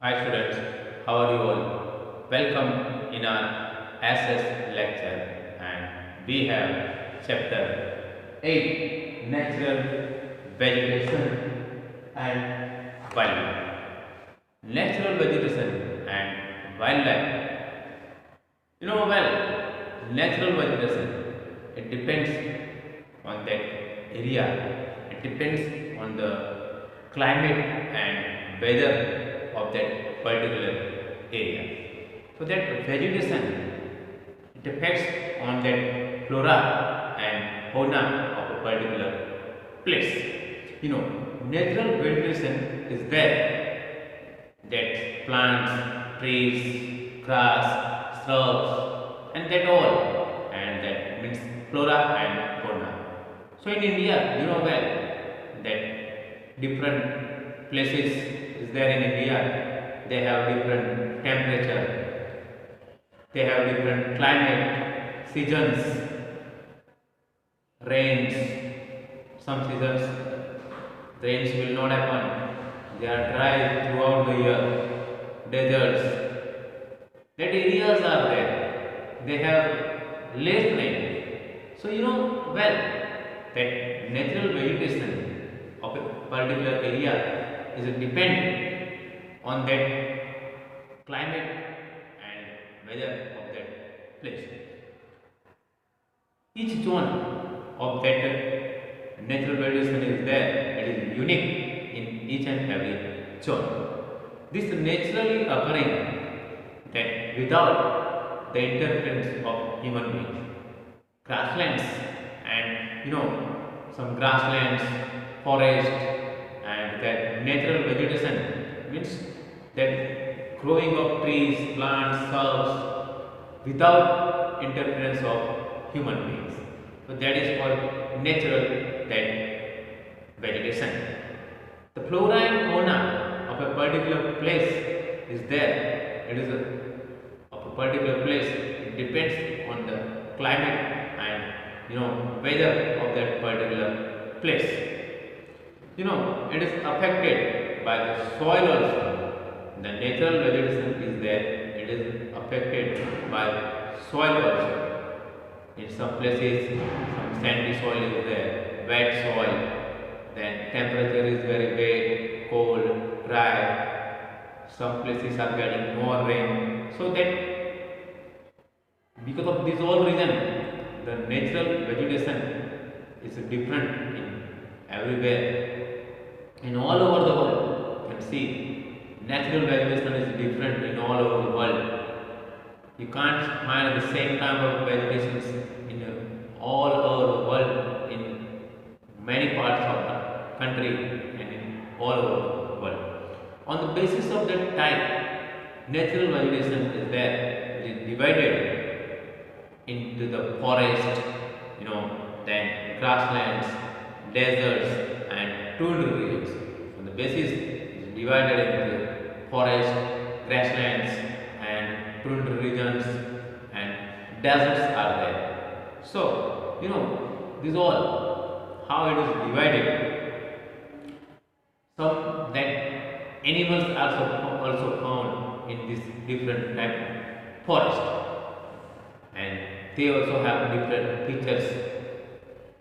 Hi students, how are you all? Welcome in our SS lecture, and we have chapter 8, Natural Vegetation and Wildlife. Natural vegetation and wildlife. Well, natural vegetation, it depends on that area. It depends on the climate and weather of that particular area. So that vegetation, it affects on that flora and fauna of a particular place. Natural vegetation is there, that plants, trees, grass, shrubs, and that all, and that means flora and fauna. So in India, well that different places is there in India. They have different temperature, they have different climate, seasons, rains. Some seasons rains will not happen. They are dry throughout the year. Deserts, that areas are there. They have less rain. So well that natural vegetation of a particular area is dependent on that climate and weather of that place. Each zone of that natural vegetation is there. It is unique in each and every zone. This naturally occurring that without the interference of human beings. Grasslands and some grasslands, forest, and that natural vegetation means that growing of trees, plants, herbs without interference of human beings. So that is called natural that vegetation. The flora and fauna of a particular place is there. It is of a particular place. It depends on the climate and weather of that particular place. It is affected by the soil also. The natural vegetation is there. It is affected by soil also. In some places, some sandy soil is there, wet soil. Then temperature is very wet, cold, dry. Some places are getting more rain. So that because of this whole reason, the natural vegetation is different in everywhere. In all over the world, you can see natural vegetation is different in all over the world. You can't find the same type of vegetations in all over the world, in many parts of the country and in all over the world. On the basis of that type, natural vegetation is there. It is divided into the forest, then grasslands, deserts, and tundra regions. On the basis, it is divided into forest, grasslands, and tundra regions, and deserts are there. So, this all how it is divided. Some that animals also found in this different type of forest, and they also have different features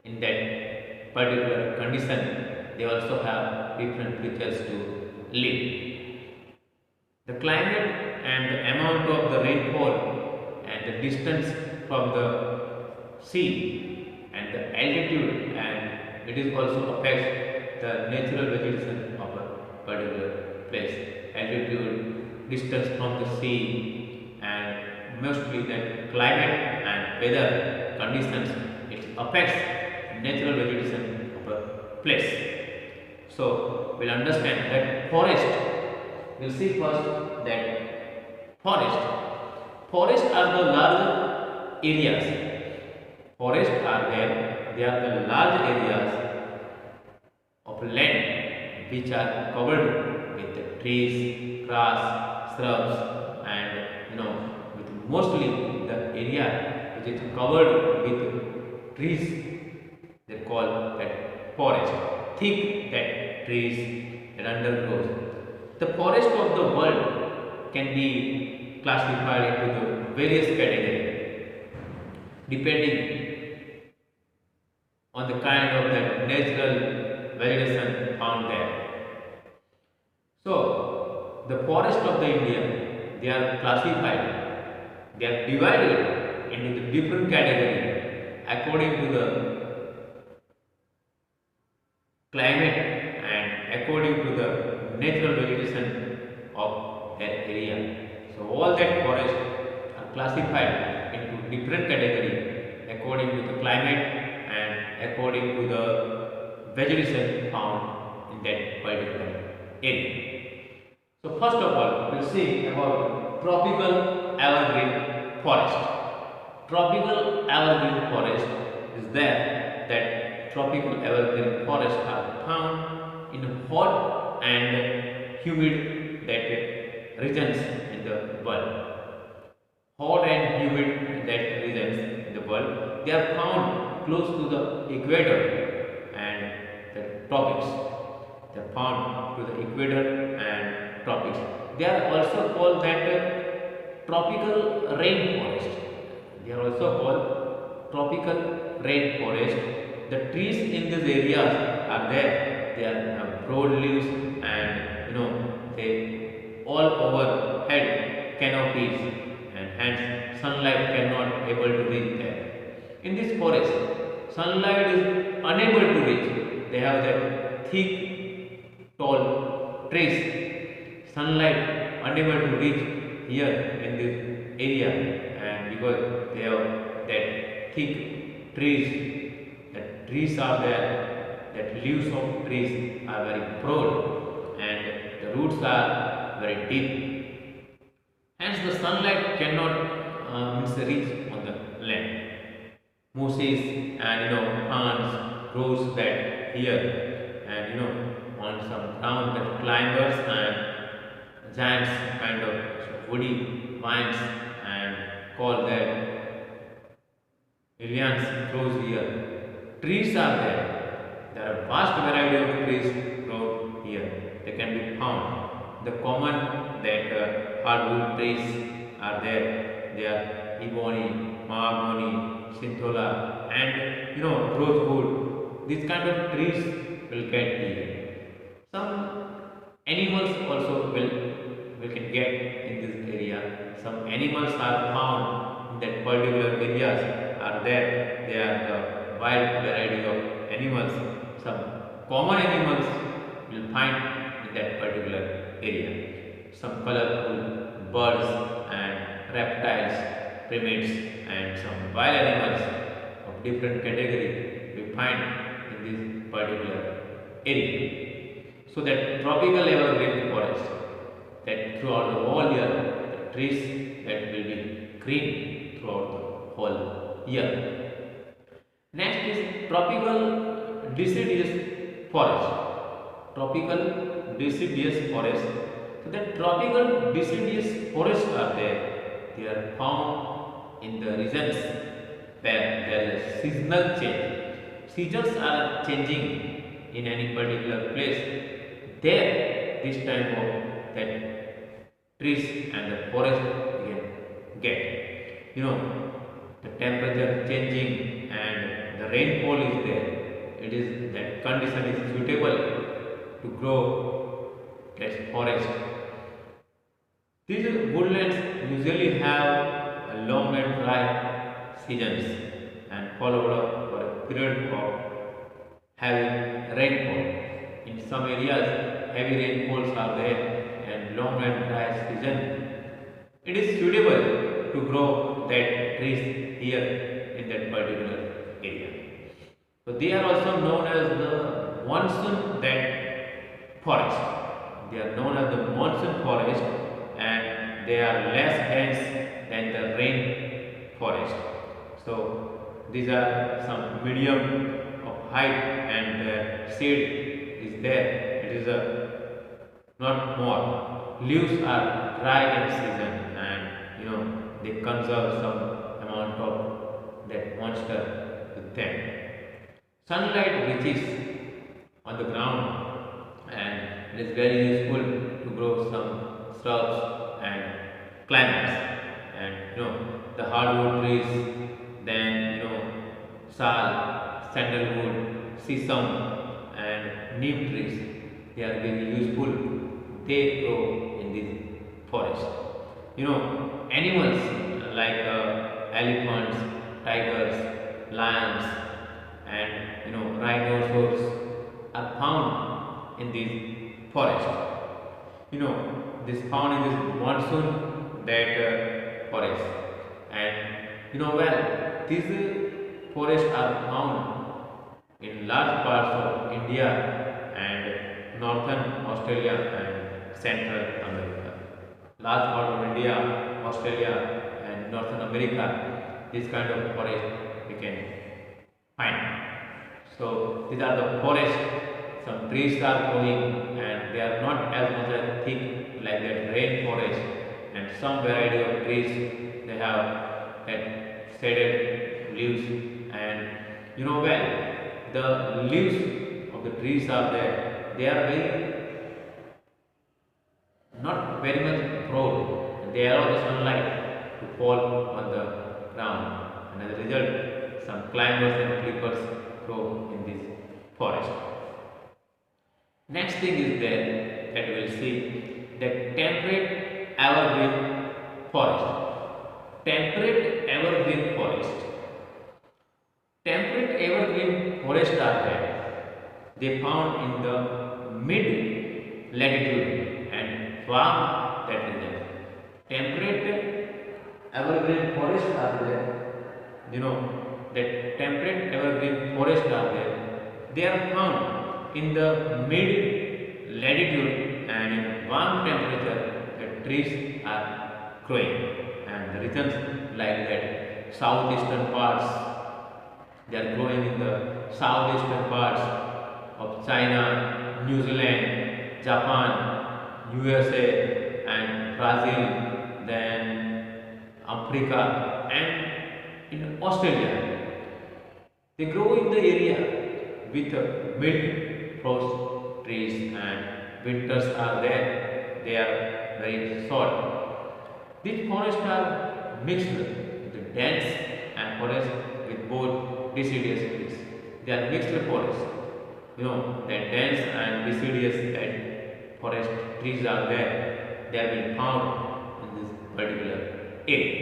in that particular condition. They also have different features to live. The climate and the amount of the rainfall and the distance from the sea and the altitude, and it is also affects the natural vegetation of a particular place. Altitude, distance from the sea, and mostly that climate and weather conditions, it affects natural vegetation of a place. So we'll understand that forest. We'll see first that forests are the large areas. Forests are there. They are the large areas of land which are covered with trees, grass, shrubs, and with mostly the area which is covered with trees. They call that forest. Thick that trees that undergrows. The forest of the world can be classified into the various categories depending on the kind of the natural vegetation found there. So, the forest of the India, they are classified, they are divided into the different categories according to the climate and according to the natural vegetation of that area. So, all that forests are classified into different categories according to the climate and according to the vegetation found in that particular area. So first of all, we'll see about tropical evergreen forest. Tropical evergreen forest is there that tropical evergreen forests are found in hot and humid that regions in the world. Hot and humid that regions in the world, they are found close to the equator and the tropics. They are found to the equator and tropics. They are also called that tropical rainforest. They are also called tropical rainforest. The trees in these areas are there. They are broad leaves and they all over head canopies, and hence sunlight cannot able to reach there. In this forest, sunlight is unable to reach. They have that thick, tall trees. Sunlight unable to reach here in this area, and because they have that thick trees, that trees are there, that leaves of trees are very broad, and the roots are very deep. Hence, the sunlight cannot reach on the land. Mosses and plants grows that here, and on some ground that climbers and giants kind of woody vines and call that Illians grows here. Trees are there. There are vast variety of trees grown here. They can be found. The common that hardwood trees are there. They are ebony, mahogany, cinthola, and rosewood. These kind of trees will get here. Some animals also we can get in this area. Some animals are found in that particular areas are there. They are the wild variety of animals. Some common animals will find in that particular area. Some colorful birds and reptiles, primates, and some wild animals of different category we find in this particular area. So that tropical evergreen forest, that throughout the whole year, the trees that will be green throughout the whole year. Next is tropical deciduous forest. Tropical deciduous forest. So the tropical deciduous forests are there. They are found in the regions where there is seasonal change. Seasons are changing in any particular place. There, this time of that trees and the forest we can get. The temperature changing and the rainfall is there. It is that condition is suitable to grow that forest. These woodlands usually have a long and dry seasons and followed up for a period of heavy rainfall. In some areas, heavy rainfalls are there and long and dry season. It is suitable to grow that trees here in that particular area. So they are also known as the monsoon that forest. They are known as the monsoon forest, and they are less dense than the rain forest. So these are some medium of height, and the shade is there. It is not more. Leaves are dry in season, and they conserve some amount of that moisture with them. Sunlight reaches on the ground, and it is very useful to grow some shrubs and climbers, and the hardwood trees, then sal, sandalwood, sesame, and neem trees. They are very useful. They grow in this forest. Animals like elephants, tigers, lions, and rhinoceros are found in this forest. This found in this monsoon that forest, and these forests are found in large parts of India and northern Australia and Central America. Large part of India, Australia, and Northern America, this kind of forest we can find. So these are the forests. Some trees are growing and they are not as much as thick like that rainforest, and some variety of trees they have that shaded leaves, and the leaves of the trees are there. They are not very much broad. They allow the sunlight to fall on the ground, and as a result, some climbers and creepers grow in this forest. Next thing is there that we will see, that temperate evergreen forest. Temperate evergreen forest. Temperate evergreen forests are there. They found in the mid latitude and warm that region. Temperate evergreen forests are there. That temperate evergreen forests are there. They are found in the mid latitude and in warm temperature. The trees are growing, and the regions like that southeastern parts, they are growing in the southeastern parts of China, New Zealand, Japan, USA, and Brazil, then Africa, and in Australia. They grow in the area with mild frost trees, and winters are there. They are very short. These forests are mixed with dense and forests with both deciduous trees. They are mixed forests. That dense and deciduous that forest trees are there. They have been found in this particular area.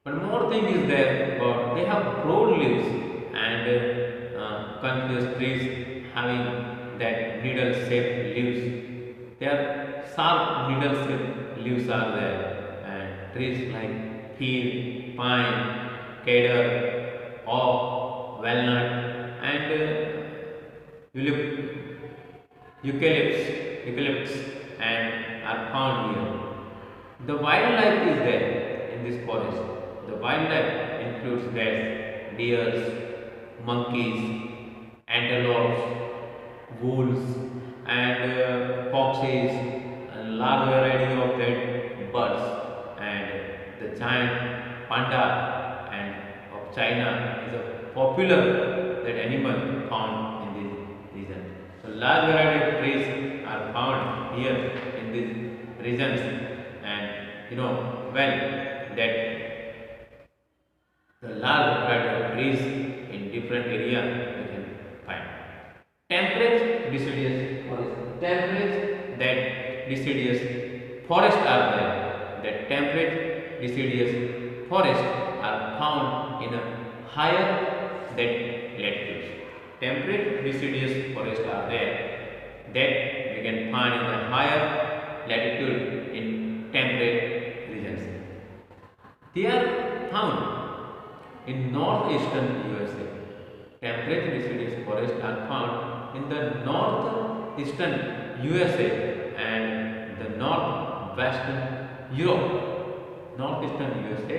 But more thing is there about they have broad leaves and continuous trees having that needle shaped leaves. They are sharp needle shaped leaves are there, and trees like fir, pine, cedar, oak, walnut, and eucalyptus, and are found here. The wildlife is there in this forest. The wildlife includes bats, deers, monkeys, antelopes, wolves, and foxes, and large variety of that birds, and the giant panda and of China is a popular that animal found in this region. So large variety of trees are found here in these regions, and that the large variety of trees in different area we can find. Temperate deciduous forest. Temperate that deciduous forests are there. That temperate deciduous forests are found in a higher that latitudes. Temperate deciduous forests are there that we can find in the higher latitude in temperate regions. They are found in northeastern USA. Temperate deciduous forests are found in the northeastern USA and the northwestern Europe. Northeastern USA,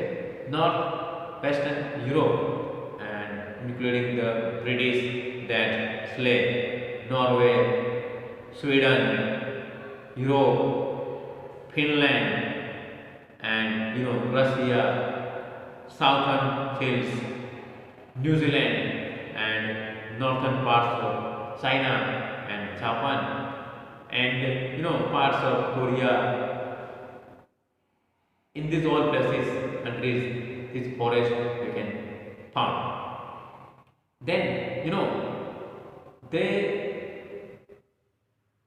northwestern Europe, and including the British, that Slay, Norway, Sweden, Europe, Finland, and Russia, southern hills, New Zealand, and northern parts of China and Japan, and parts of Korea. In these all places, countries, this forest we can found. Then they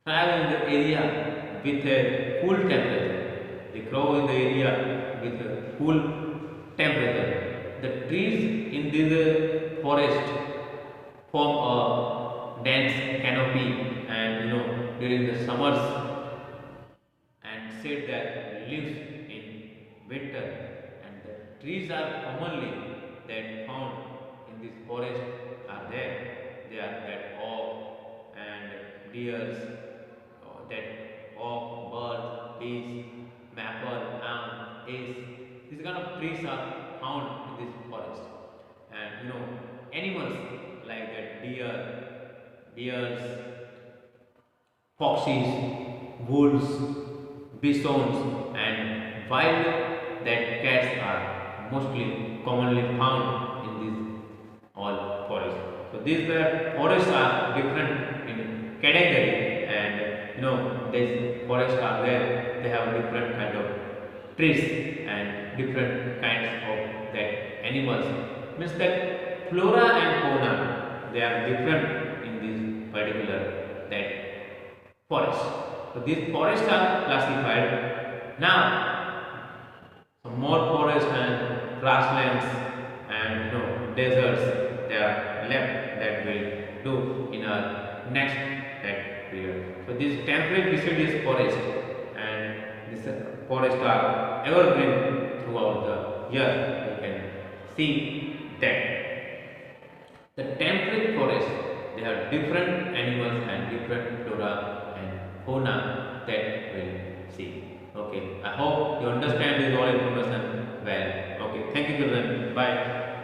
travel in the area with a cool temperature. They grow in the area with a cool temperature. The trees in this forest form a dense canopy, and during the summers and shed their leaves in winter. And the trees are commonly that found in this forest are there. They are that oak and deers, that oak, birds, bees, maple, elm, ace. These kind of trees are found in this forest. And animals like that bears, foxes, wolves, bisons, and wild that cats are mostly commonly found in these all forests. So these were forests are different in category, and these forests are there. They have different kind of trees and different kinds of that animals. Means that flora and fauna they are different in this particular that forest. So these forests are classified. Now some more forests and grasslands and deserts they are left that will do in our next that period. So this temperate deciduous forest and this forest are evergreen throughout the year. You can see that the temperate forest they have different animals and different flora and fauna that we'll see. Okay, I hope you understand this all information well. Okay, thank you children. Bye.